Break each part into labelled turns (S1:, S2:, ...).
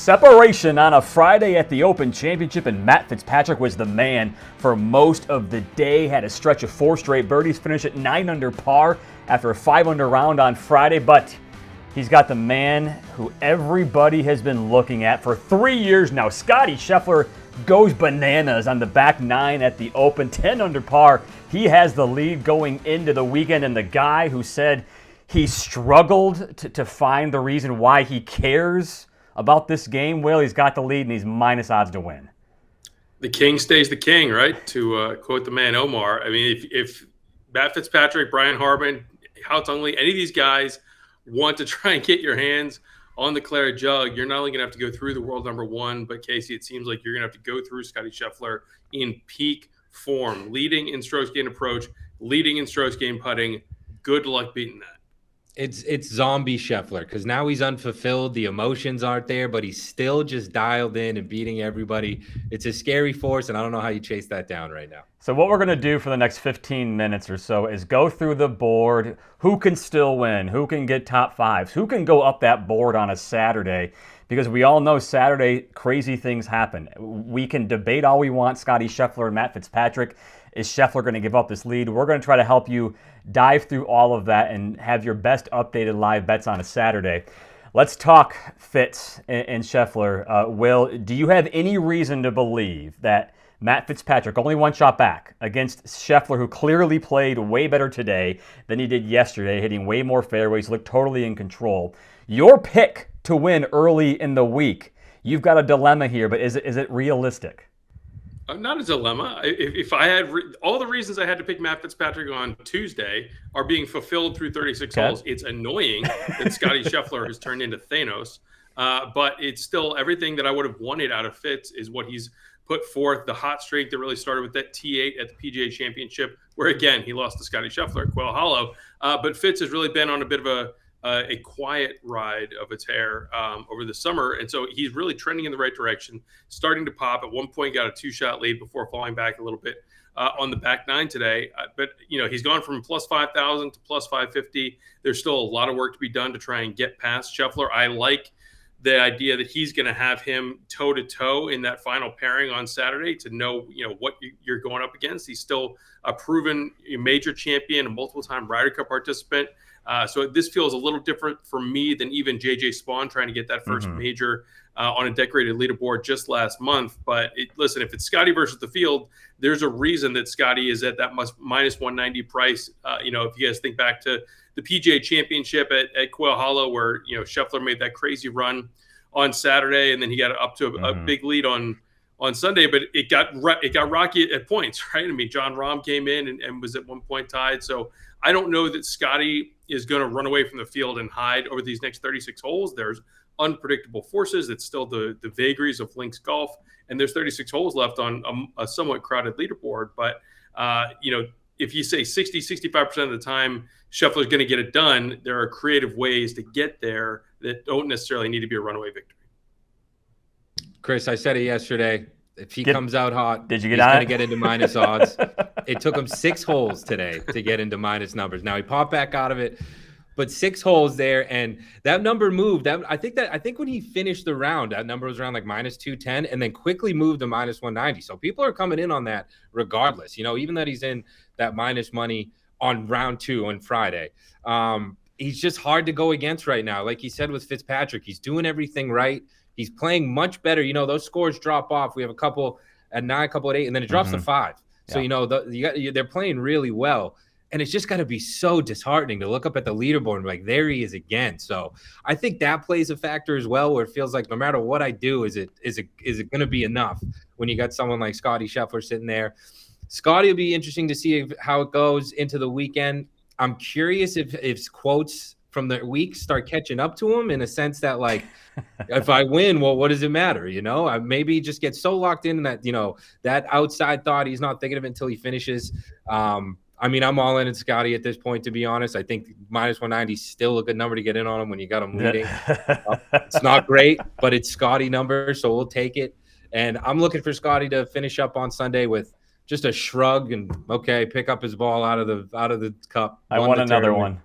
S1: Separation on a Friday at the Open Championship, and Matt Fitzpatrick was the man for most of the day. Had a stretch of 4 straight birdies, finished at 9 under par after a 5 under round on Friday, but he's got the man who everybody has been looking at for 3 years now. Scottie Scheffler goes bananas on the back 9 at the Open, 10 under par. He has the lead going into the weekend, and the guy who said he struggled to find the reason why he cares about this game, Will, he's got the lead and he's minus odds to win.
S2: The king stays the king, right? To quote the man Omar. I mean, if Matt Fitzpatrick, Brian Harman, Hao Tong-Lee, any of these guys want to try and get your hands on the claret jug, you're not only going to have to go through the world number 1, but Casey, it seems like you're going to have to go through Scottie Scheffler in peak form, leading in strokes gained approach, leading in strokes gained putting. Good luck beating that.
S3: It's zombie Scheffler, because now he's unfulfilled. The emotions aren't there, but he's still just dialed in and beating everybody. It's a scary force, and I don't know how you chase that down right now. So
S1: what we're going to do for the next 15 minutes or so is go through the board. Who can still win? Who can get top 5s? Who can go up that board on a Saturday? Because we all know Saturday, crazy things happen. We can debate all we want, Scottie Scheffler and Matt Fitzpatrick. Is Scheffler going to give up this lead? We're going to try to help you dive through all of that and have your best updated live bets on a Saturday. Let's talk Fitz and Scheffler. Will, do you have any reason to believe that Matt Fitzpatrick, only 1 shot back against Scheffler, who clearly played way better today than he did yesterday, hitting way more fairways, looked totally in control, your pick to win early in the week, you've got a dilemma here, but is it realistic?
S2: Not a dilemma. If I had all the reasons I had to pick Matt Fitzpatrick on Tuesday are being fulfilled through 36 holes, it's annoying that Scottie Scheffler has turned into Thanos. But it's still everything that I would have wanted out of Fitz is what he's put forth. The hot streak that really started with that T8 at the PGA Championship, where again he lost to Scottie Scheffler at Quail Hollow. But Fitz has really been on a bit of a quiet ride of a tear over the summer. And so he's really trending in the right direction, starting to pop. At one point, got a 2-shot lead before falling back a little bit on the back 9 today. But, he's gone from plus 5,000 to plus 550. There's still a lot of work to be done to try and get past Scheffler. I like the idea that he's going to have him toe-to-toe in that final pairing on Saturday to know, what you're going up against. He's still a proven major champion, a multiple-time Ryder Cup participant. So this feels a little different for me than even J.J. Spawn trying to get that first major on a decorated leaderboard just last month. But listen, if it's Scottie versus the field, there's a reason that Scottie is at that minus 190 price. If you guys think back to the PGA Championship at Quail Hollow, where Scheffler made that crazy run on Saturday, and then he got up to a big lead on Sunday, but it got rocky at points, right? I mean, John Rahm came in and was at one point tied. So I don't know that Scottie is going to run away from the field and hide over these next 36 holes. There's unpredictable forces. It's still the vagaries of links golf, and there's 36 holes left on a somewhat crowded leaderboard. But, if you say 60, 65% of the time Scheffler's going to get it done, there are creative ways to get there that don't necessarily need to be a runaway victory.
S3: Chris, I said it yesterday. If he comes out hot,
S1: he's
S3: going to get into minus odds. It took him 6 holes today to get into minus numbers. Now he popped back out of it, but 6 holes there, and that number moved. I think when he finished the round, that number was around like minus 210, and then quickly moved to minus 190. So people are coming in on that regardless. Even that he's in that minus money on round 2 on Friday. He's just hard to go against right now. Like he said with Fitzpatrick, he's doing everything right. He's playing much better. Those scores drop off. We have a couple at 9, a couple at 8, and then it drops to 5. So, they're playing really well. And it's just got to be so disheartening to look up at the leaderboard and be like, there he is again. So I think that plays a factor as well, where it feels like no matter what I do, is it going to be enough when you got someone like Scottie Scheffler sitting there? Scottie will be interesting to see how it goes into the weekend. I'm curious if quotes from the week start catching up to him in a sense that, like, if I win, well, what does it matter? Maybe he just gets so locked in that, that outside thought, he's not thinking of it until he finishes. I'm all in Scottie at this point, to be honest. I think minus 190 is still a good number to get in on him when you got him leading. It's not great, but it's Scottie number, so we'll take it. And I'm looking for Scottie to finish up on Sunday with just a shrug and pick up his ball out of the cup.
S1: I want another one.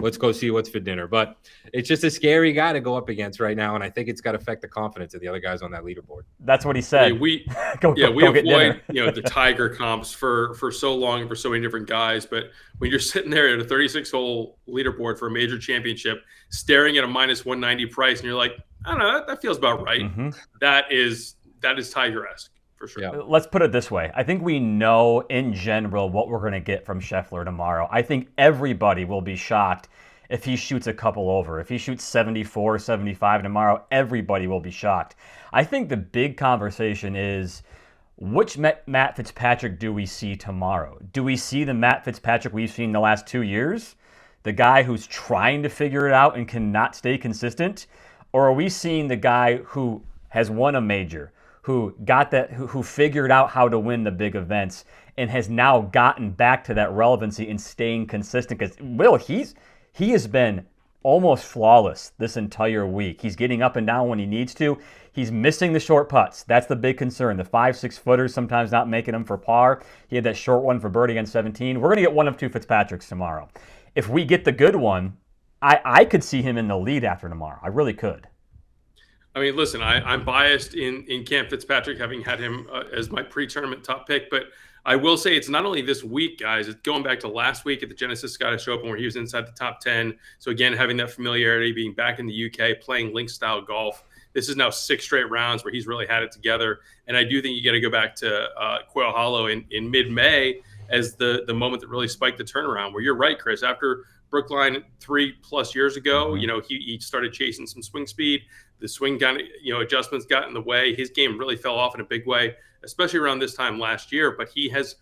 S3: Let's go see what's for dinner. But it's just a scary guy to go up against right now, and I think it's got to affect the confidence of the other guys on that leaderboard.
S1: That's what he said.
S2: We
S1: go
S2: avoid the Tiger comps for so long for so many different guys, but when you're sitting there at a 36-hole leaderboard for a major championship, staring at a minus 190 price, and you're like, I don't know, that feels about right.
S1: Mm-hmm.
S2: That is Tiger-esque. For sure.
S3: Yeah.
S1: Let's put it this way. I think we know in general what we're going to get from Scheffler tomorrow. I think everybody will be shocked if he shoots a couple over. If he shoots 74, 75 tomorrow, everybody will be shocked. I think the big conversation is, which Matt Fitzpatrick do we see tomorrow? Do we see the Matt Fitzpatrick we've seen the last 2 years? The guy who's trying to figure it out and cannot stay consistent? Or are we seeing the guy who has won a major, who figured out how to win the big events and has now gotten back to that relevancy and staying consistent? Because he has been almost flawless this entire week. He's getting up and down when he needs to. He's missing the short putts. That's the big concern. The 5-6 footers sometimes not making them for par. He had that short one for birdie on 17. We're going to get one of two Fitzpatricks tomorrow. If we get the good one, I could see him in the lead after tomorrow. I really could.
S2: I mean, listen, I'm biased in Camp Fitzpatrick, having had him as my pre-tournament top pick, but I will say it's not only this week, guys. It's going back to last week at the Genesis Scottish Open where he was inside the top 10. So again, having that familiarity, being back in the UK, playing link-style golf. This is now 6 straight rounds where he's really had it together. And I do think you got to go back to Quail Hollow in mid-May as the moment that really spiked the turnaround, where you're right, Chris. After Brookline 3+ years ago, he started chasing some swing speed. The swing adjustments got in the way. His game really fell off in a big way, especially around this time last year. But he has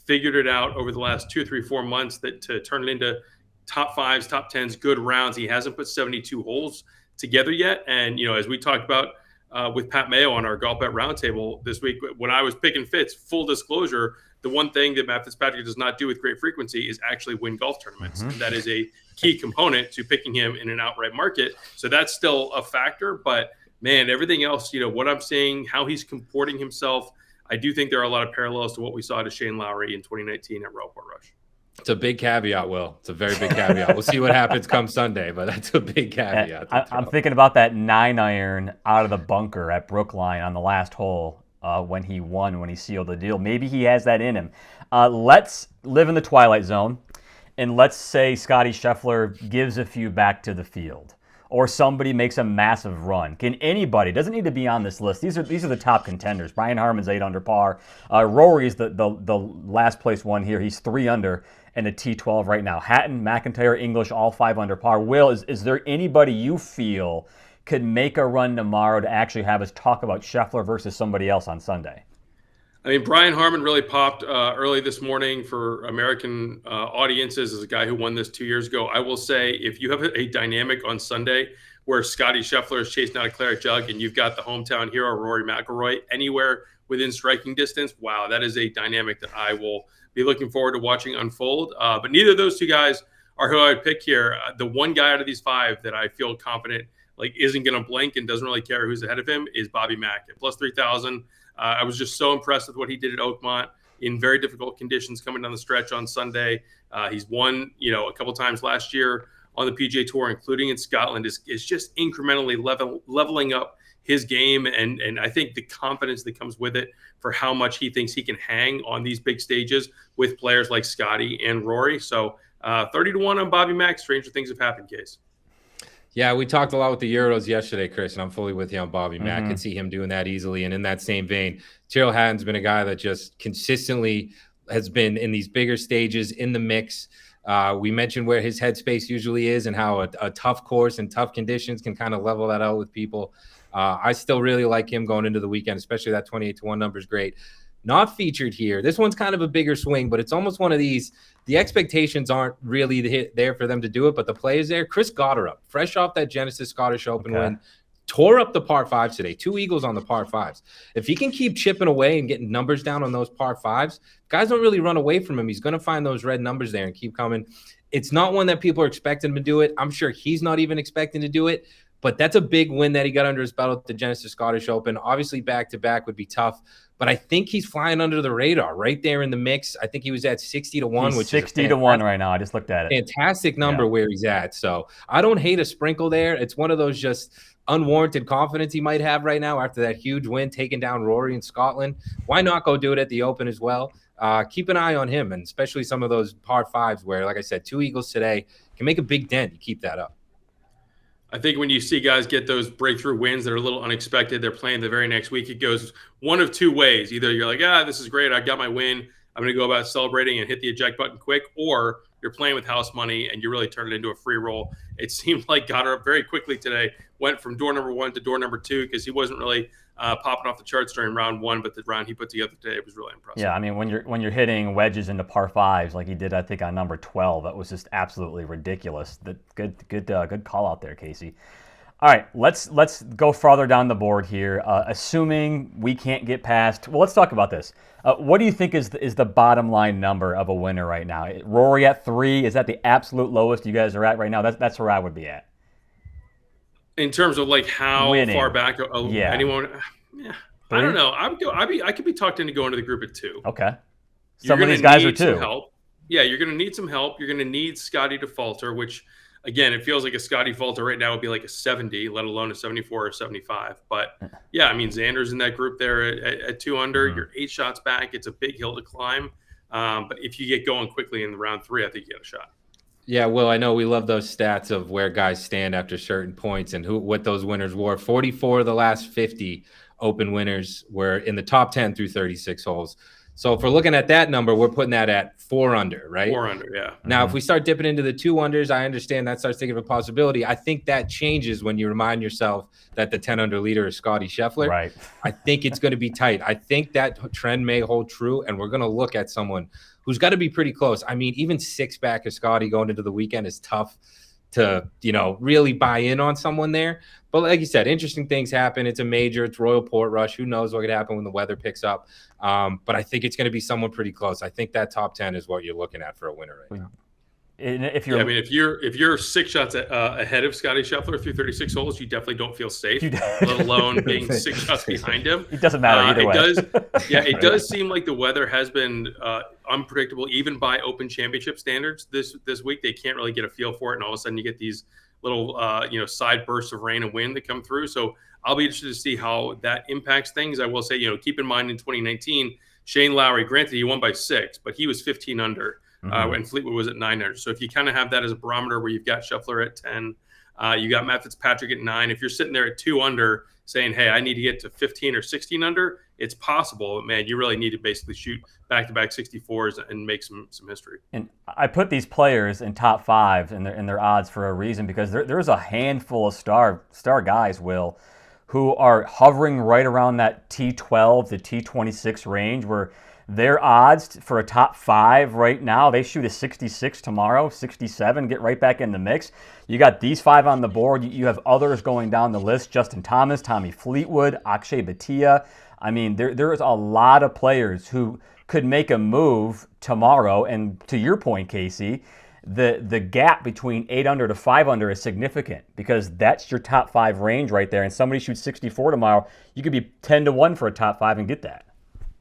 S2: figured it out over the last 2, 3, 4 months that to turn it into top 5s, top 10s, good rounds. He hasn't put 72 holes together yet. And, as we talked about with Pat Mayo on our Golfbet Roundtable this week, when I was picking Fitz, full disclosure, the one thing that Matt Fitzpatrick does not do with great frequency is actually win golf tournaments. Mm-hmm. And that is a key component to picking him in an outright market. So that's still a factor. But, man, everything else, what I'm seeing, how he's comporting himself, I do think there are a lot of parallels to what we saw to Shane Lowry in 2019 at Royal Portrush.
S3: It's a big caveat, Will. It's a very big caveat. We'll see what happens come Sunday, but that's a big caveat.
S1: I'm thinking about that 9-iron out of the bunker at Brookline on the last hole. When he sealed the deal. Maybe he has that in him. Let's live in the Twilight Zone, and let's say Scottie Scheffler gives a few back to the field, or somebody makes a massive run. Can anybody, doesn't need to be on this list. These are the top contenders. Brian Harman's 8 under par. Rory's the last place one here. He's 3 under and a T12 right now. Hatton, McIntyre, English, all 5 under par. Will, is there anybody you feel could make a run tomorrow to actually have us talk about Scheffler versus somebody else on Sunday?
S2: I mean, Brian Harman really popped early this morning for American audiences as a guy who won this 2 years ago. I will say, if you have a dynamic on Sunday where Scottie Scheffler is chasing out a claret jug and you've got the hometown hero, Rory McIlroy, anywhere within striking distance, wow, that is a dynamic that I will be looking forward to watching unfold. But neither of those two guys are who I would pick here. The one guy out of these 5 that I feel confident isn't going to blink and doesn't really care who's ahead of him is Bobby Mack at plus 3,000. I was just so impressed with what he did at Oakmont in very difficult conditions coming down the stretch on Sunday. He's won, a couple times last year on the PGA Tour, including in Scotland, is just incrementally leveling up his game. And I think the confidence that comes with it for how much he thinks he can hang on these big stages with players like Scottie and Rory. So 30-1 on Bobby Mack. Stranger things have happened, Case.
S3: Yeah, we talked a lot with the Euros yesterday, Chris, and I'm fully with you on Bobby Mack. I can see him doing that easily. And in that same vein, Tyrrell Hatton's been a guy that just consistently has been in these bigger stages in the mix. We mentioned where his headspace usually is and how a tough course and tough conditions can kind of level that out with people. I still really like him going into the weekend, especially that 28-1 number is great. Not featured here. This one's kind of a bigger swing, but it's almost one of these. The expectations aren't really there for them to do it, but the play is there. Chris Gotterup, fresh off that Genesis Scottish Open win, tore up the par 5s today. 2 eagles on the par 5s. If he can keep chipping away and getting numbers down on those par 5s, guys don't really run away from him. He's going to find those red numbers there and keep coming. It's not one that people are expecting him to do it. I'm sure he's not even expecting to do it. But that's a big win that he got under his belt at the Genesis Scottish Open. Obviously, back-to-back would be tough. But I think he's flying under the radar right there in the mix. I think he was at 60-1, which
S1: 60 to 1 right now. I just looked at it.
S3: Fantastic number where he's at. So I don't hate a sprinkle there. It's one of those just unwarranted confidence he might have right now after that huge win taking down Rory in Scotland. Why not go do it at the Open as well? Keep an eye on him, and especially some of those par fives where, like I said, 2 eagles today can make a big dent. You keep that up.
S2: I think when you see guys get those breakthrough wins that are a little unexpected, they're playing the very next week, it goes one of two ways. Either you're like, this is great, I got my win, I'm going to go about celebrating and hit the eject button quick, or you're playing with house money and you really turn it into a free roll. It seemed like Goddard up very quickly today, went from door number 1 to door number 2 because he wasn't really popping off the charts during round 1, but the round he put together today was really impressive.
S1: Yeah, I mean, when you're hitting wedges into par fives like he did, I think on number 12, that was just absolutely ridiculous. Good call out there, Casey. All right, let's go farther down the board here. Assuming we can't get past, well, let's talk about this. What do you think is the bottom line number of a winner right now? Rory at 3, is that the absolute lowest you guys are at right now? That's where I would be at.
S2: In terms of like how
S1: Winning.
S2: far back anyone, I don't know. I could be talked into going to the group at 2.
S1: Okay. Some of these guys are 2.
S2: Help. Yeah, you're going to need some help. You're going to need Scottie to falter, which, again, it feels like a Scottie falter right now would be like a 70, let alone a 74 or 75. But yeah, I mean, Xander's in that group there at 2 under. You're 8 shots back. It's a big hill to climb. But if you get going quickly in the round 3, I think you get a shot.
S3: Yeah, Will, I know we love those stats of where guys stand after certain points and what those winners were. 44 of the last 50 Open winners were in the top 10 through 36 holes. So if we're looking at that number, we're putting that at 4 under, right?
S2: 4 under, yeah.
S3: Now, if we start dipping into the 2 unders, I understand that starts thinking of a possibility. I think that changes when you remind yourself that the 10 under leader is Scottie Scheffler.
S1: Right.
S3: I think it's going to be tight. I think that trend may hold true, and we're going to look at someone who's got to be pretty close. I mean, even 6 back of Scottie going into the weekend is tough to, really buy in on someone there. But like you said, interesting things happen. It's a major. It's Royal Portrush. Who knows what could happen when the weather picks up? But I think it's going to be someone pretty close. I think that top 10 is what you're looking at for a winner right now.
S1: If
S2: you're 6 shots ahead of Scottie Scheffler through 36 holes, you definitely don't feel safe, let alone being 6 shots behind him.
S1: It doesn't matter either way.
S2: It does seem like the weather has been unpredictable, even by Open Championship standards. This week, they can't really get a feel for it, and all of a sudden you get these little side bursts of rain and wind that come through. So I'll be interested to see how that impacts things. I will say, keep in mind in 2019, Shane Lowry, granted he won by 6, but he was 15 under. And Fleetwood was at 9 under. So if you kind of have that as a barometer where you've got Scheffler at 10, you got Matt Fitzpatrick at 9. If you're sitting there at 2 under saying, hey, I need to get to 15 or 16 under, it's possible. But man, you really need to basically shoot back-to-back 64s and make some history. And
S1: I put these players in top 5 in their odds for a reason, because there's a handful of star guys, Will, who are hovering right around that T12 to T26 range, where their odds for a top 5 right now, they shoot a 66 tomorrow, 67, get right back in the mix. You got these 5 on the board. You have others going down the list: Justin Thomas, Tommy Fleetwood, Akshay Bhatia. I mean, there is a lot of players who could make a move tomorrow. And to your point, Casey, the gap between 8 under to 5 under is significant, because that's your top 5 range right there. And somebody shoots 64 tomorrow, you could be 10 to 1 for a top 5 and get that.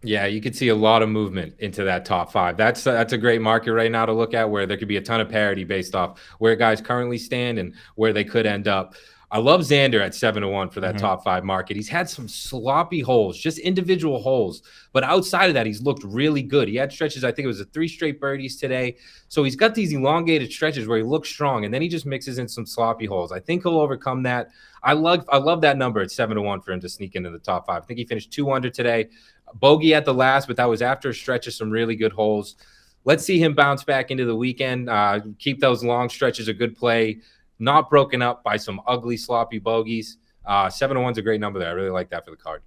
S3: Yeah, you could see a lot of movement into that top 5. That's a great market right now to look at, where there could be a ton of parity based off where guys currently stand and where they could end up. I love Xander at 7 to 1 for that top 5 market. He's had some sloppy holes, just individual holes, but outside of that, he's looked really good. He had stretches, I think it was 3 straight birdies today. So he's got these elongated stretches where he looks strong, and then he just mixes in some sloppy holes. I think he'll overcome that. I love that number at 7 to 1 for him to sneak into the top 5. I think he finished 2 under today. Bogey at the last, but that was after a stretch of some really good holes. Let's see him bounce back into the weekend. Keep those long stretches a good play, not broken up by some ugly, sloppy bogeys. 7 to 1's a great number there. I really like that for the card.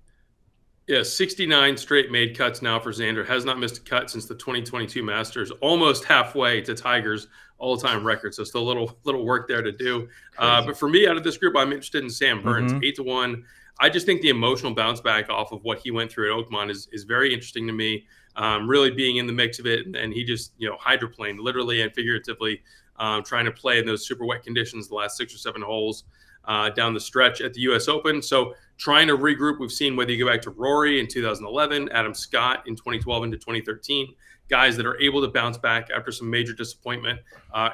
S2: Yeah, 69 straight made cuts now for Xander. Has not missed a cut since the 2022 Masters. Almost halfway to Tiger's all-time record. So still a little work there to do. But for me, out of this group, I'm interested in Sam Burns, 8 to 1. I just think the emotional bounce back off of what he went through at Oakmont is very interesting to me. Really being in the mix of it, and he just hydroplaned literally and figuratively, trying to play in those super wet conditions the last 6 or 7 holes. down the stretch at the U.S. Open. So trying to regroup. We've seen whether you go back to Rory in 2011, Adam Scott in 2012 into 2013, guys that are able to bounce back after some major disappointment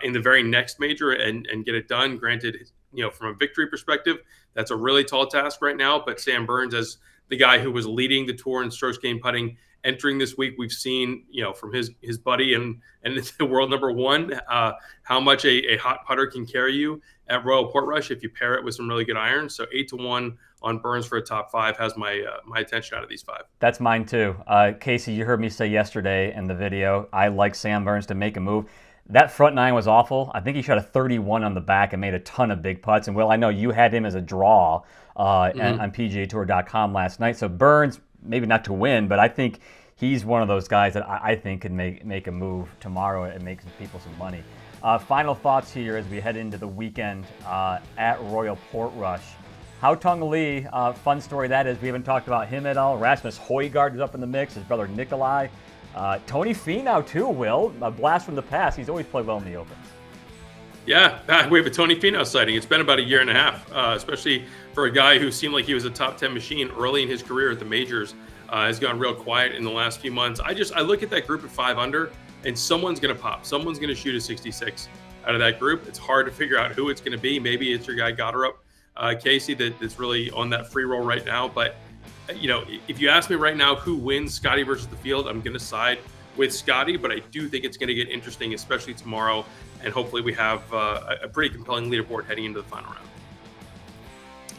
S2: in the very next major and get it done. Granted, from a victory perspective, that's a really tall task right now. But Sam Burns, as the guy who was leading the tour in strokes gained putting entering this week, we've seen, from his buddy and the world number one, how much a hot putter can carry you at Royal Portrush if you pair it with some really good irons. So 8-1 on Burns for a top 5 has my attention out of these 5.
S1: That's mine too. Casey, you heard me say yesterday in the video, I like Sam Burns to make a move. That front 9 was awful. I think he shot a 31 on the back and made a ton of big putts. And Will, I know you had him as a draw on PGATour.com last night. So Burns, maybe not to win, but I think he's one of those guys that I think can make a move tomorrow and make some people some money. Final thoughts here as we head into the weekend at Royal Portrush. Haotong Li, fun story that is. We haven't talked about him at all. Rasmus Højgaard is up in the mix. His brother Nikolai. Tony Finau too, Will. A blast from the past. He's always played well in the Opens.
S2: Yeah, we have a Tony Finau sighting. It's been about a year and a half, especially for a guy who seemed like he was a top 10 machine early in his career at the majors. Has gone real quiet in the last few months. I look at that group at 5 under, and someone's going to pop. Someone's going to shoot a 66 out of that group. It's hard to figure out who it's going to be. Maybe it's your guy Goddard, Casey, that's really on that free roll right now. But if you ask me right now who wins Scottie versus the field, I'm going to side with Scottie. But I do think it's going to get interesting, especially tomorrow. And hopefully we have a pretty compelling leaderboard heading into the final round.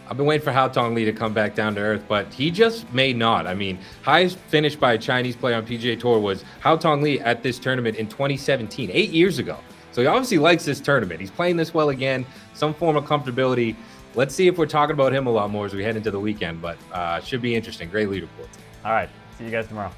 S3: I've been waiting for Haotong Li to come back down to earth, but he just may not. I mean, highest finish by a Chinese player on PGA Tour was Haotong Li at this tournament in 2017, 8 years ago. So he obviously likes this tournament. He's playing this well again, some form of comfortability. Let's see if we're talking about him a lot more as we head into the weekend, but should be interesting. Great leaderboard.
S1: All right. See you guys tomorrow.